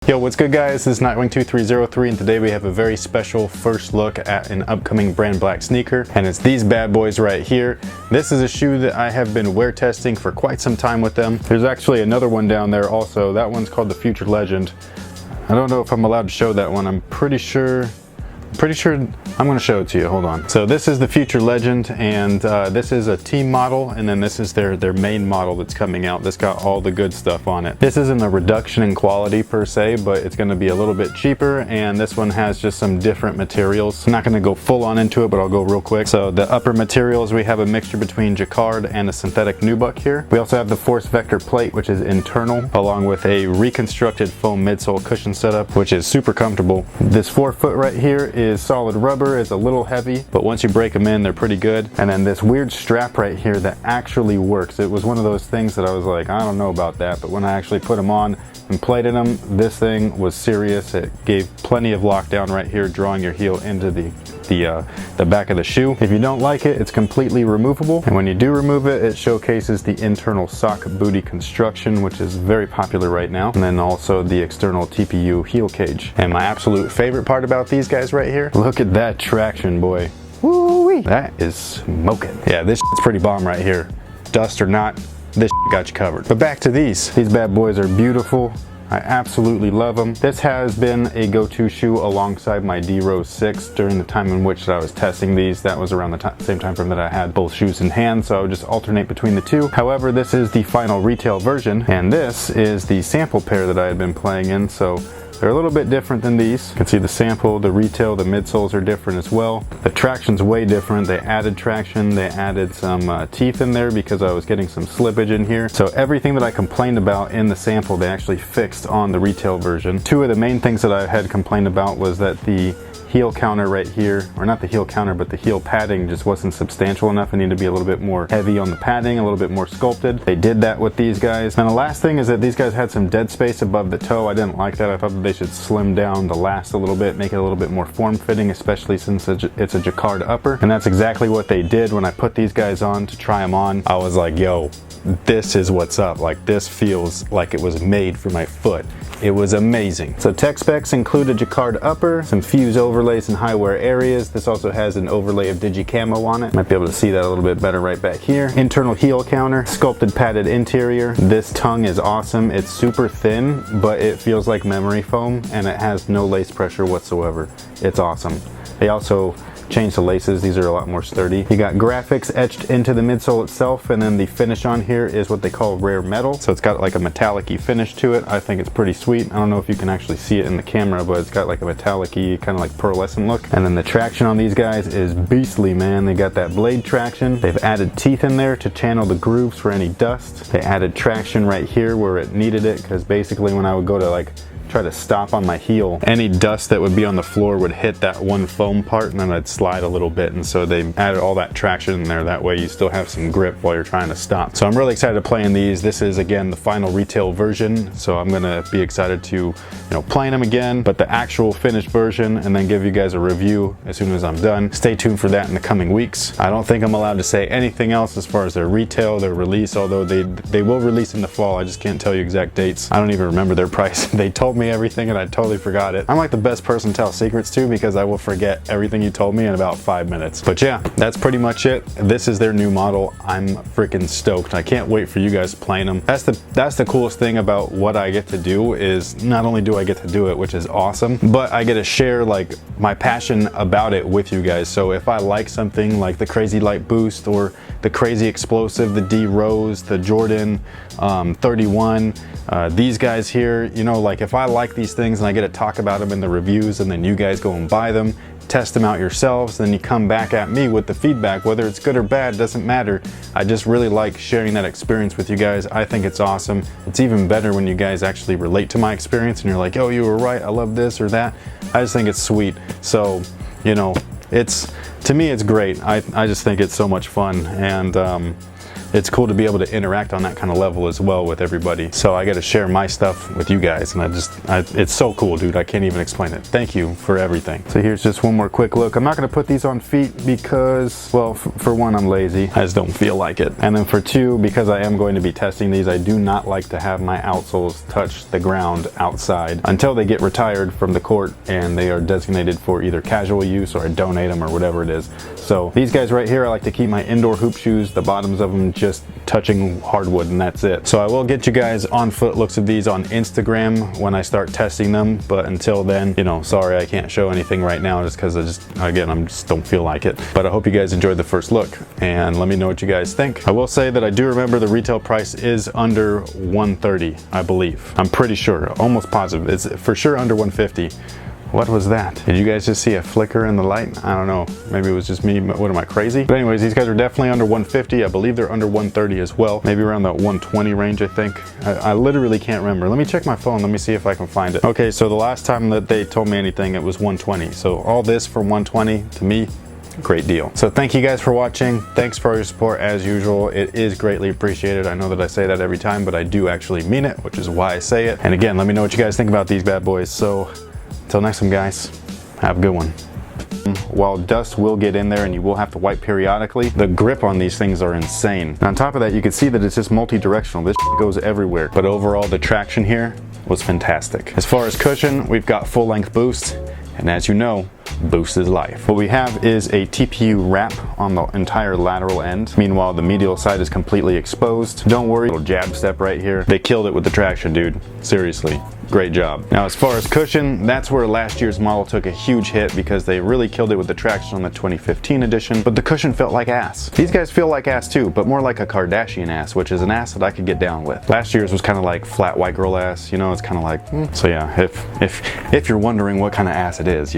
Yo, what's good guys? This is Nightwing2303 and today we have a very special first look at an upcoming BrandBlack sneaker, and it's these bad boys right here. This is a shoe that I have been wear testing for quite some time with them. There's actually another one down there also. That one's called the Future Legend. I don't know if I'm allowed to show that one. I'm pretty sure I'm going to show it to you. Hold on. So this is the Future Legend, and this is a team model, and then this is their main model that's coming out. This got all the good stuff on it. This isn't a reduction in quality per se, but it's going to be a little bit cheaper, and this one has just some different materials. I'm not going to go full on into it, but I'll go real quick. So the upper materials, we have a mixture between jacquard and a synthetic nubuck here. We also have the force vector plate, which is internal, along with a reconstructed foam midsole cushion setup, which is super comfortable. This forefoot right here is solid rubber. It's a little heavy, but once you break them in, they're pretty good. And then this weird strap right here that actually works. It was one of those things that I was like, I don't know about that, but when I actually put them on and plated them, this thing was serious. It gave plenty of lockdown right here, drawing your heel into the back of the shoe. If you don't like it, it's completely removable, and when you do remove it, it showcases the internal sock booty construction, which is very popular right now, and then also the external TPU heel cage. And my absolute favorite part about these guys right here, look at that traction, boy. Woo-wee. That is smoking. Yeah, this shit's pretty bomb right here. Dust or not, this shit got you covered. But back to these bad boys are beautiful. I absolutely love them. This has been a go-to shoe alongside my D-Rose 6 during the time in which I was testing these. That was around the same time frame that I had both shoes in hand, so I would just alternate between the two. However, this is the final retail version, and this is the sample pair that I had been playing in, so they're a little bit different than these. You can see the sample, the retail, the midsoles are different as well. The traction's way different. They added traction, they added some teeth in there because I was getting some slippage in here. So everything that I complained about in the sample, they actually fixed on the retail version. Two of the main things that I had complained about was that the heel counter right here, or not the heel counter, but the heel padding just wasn't substantial enough. It needed to be a little bit more heavy on the padding, a little bit more sculpted. They did that with these guys. And the last thing is that these guys had some dead space above the toe. I didn't like that. I thought that they should slim down the last a little bit, make it a little bit more form-fitting, especially since it's a jacquard upper. And that's exactly what they did. When I put these guys on to try them on, I was like, yo, this is what's up. Like, this feels like it was made for my foot. It was amazing. So tech specs include a jacquard upper, some fuse overlays in high wear areas. This also has an overlay of digi camo on it. Might be able to see that a little bit better right back here. Internal heel counter, sculpted padded interior. This tongue is awesome. It's super thin, but it feels like memory foam, and it has no lace pressure whatsoever. It's awesome. They also changed the laces. These are a lot more sturdy. You got graphics etched into the midsole itself, and then the finish on here is what they call rare metal. So it's got like a metallic-y finish to it. I think it's pretty sweet. I don't know if you can actually see it in the camera, but it's got like a metallic-y, kind of like pearlescent look. And then the traction on these guys is beastly, man. They got that blade traction. They've added teeth in there to channel the grooves for any dust. They added traction right here where it needed it, because basically when I would go to like try to stop on my heel, any dust that would be on the floor would hit that one foam part, and then I'd slide a little bit. And so they added all that traction in there. That way you still have some grip while you're trying to stop. So I'm really excited to play in these. This is again the final retail version, so I'm gonna be excited to playing them again, but the actual finished version, and then give you guys a review as soon as I'm done. Stay tuned for that in the coming weeks. I don't think I'm allowed to say anything else as far as their retail, their release, although they will release in the fall. I just can't tell you exact dates. I don't even remember their price. They told me everything and I totally forgot it. I'm like the best person to tell secrets to, because I will forget everything you told me in about 5 minutes. But yeah, that's pretty much it. This is their new model. I'm freaking stoked. I can't wait for you guys playing them. That's the coolest thing about what I get to do, is not only do I get to do it, which is awesome, but I get to share like my passion about it with you guys. So if I like something like the Crazy Light Boost, or the Crazy Explosive, the D-Rose, the Jordan 31, these guys here, like if I like these things and I get to talk about them in the reviews, and then you guys go and buy them, test them out yourselves, then you come back at me with the feedback, whether it's good or bad, doesn't matter. I just really like sharing that experience with you guys. I think it's awesome. It's even better when you guys actually relate to my experience and you're like, oh, you were right, I love this or that. I just think it's sweet. So, to me, it's great. I just think it's so much fun. And it's cool to be able to interact on that kind of level as well with everybody. So I get to share my stuff with you guys, and it's so cool, dude. I can't even explain it. Thank you for everything. So here's just one more quick look. I'm not gonna put these on feet because, well, for one, I'm lazy. I just don't feel like it. And then for two, because I am going to be testing these, I do not like to have my outsoles touch the ground outside until they get retired from the court and they are designated for either casual use or I donate them or whatever it is. So these guys right here, I like to keep my indoor hoop shoes, the bottoms of them just touching hardwood, and that's it. So I will get you guys on foot looks of these on Instagram when I start testing them, but until then, you know, sorry I can't show anything right now just because I just don't feel like it. But I hope you guys enjoyed the first look, and let me know what you guys think. I will say that I do remember the retail price is under $130, I believe. I'm pretty sure, almost positive. It's for sure under $150. What was that? Did you guys just see a flicker in the light? I don't know. Maybe it was just me. What am I, crazy? But anyways, these guys are definitely under 150. I believe they're under 130 as well. Maybe around the 120 range, I think. I literally can't remember. Let me check my phone. Let me see if I can find it. Okay, so the last time that they told me anything, it was 120. So all this for 120, to me, great deal. So thank you guys for watching. Thanks for all your support as usual. It is greatly appreciated. I know that I say that every time, but I do actually mean it, which is why I say it. And again, let me know what you guys think about these bad boys. So until next time, guys, have a good one. While dust will get in there and you will have to wipe periodically, the grip on these things are insane. And on top of that, you can see that it's just multi-directional. This goes everywhere. But overall, the traction here was fantastic. As far as cushion, we've got full-length boost. And as you know, boost is life. What we have is a TPU wrap on the entire lateral end. Meanwhile, the medial side is completely exposed. Don't worry, little jab step right here. They killed it with the traction, dude. Seriously. Great job. Now, as far as cushion, that's where last year's model took a huge hit because they really killed it with the traction on the 2015 edition, but the cushion felt like ass. These guys feel like ass too, but more like a Kardashian ass, which is an ass that I could get down with. Last year's was kind of like flat white girl ass, you know, it's kind of like, So yeah, if you're wondering what kind of ass it is, you know.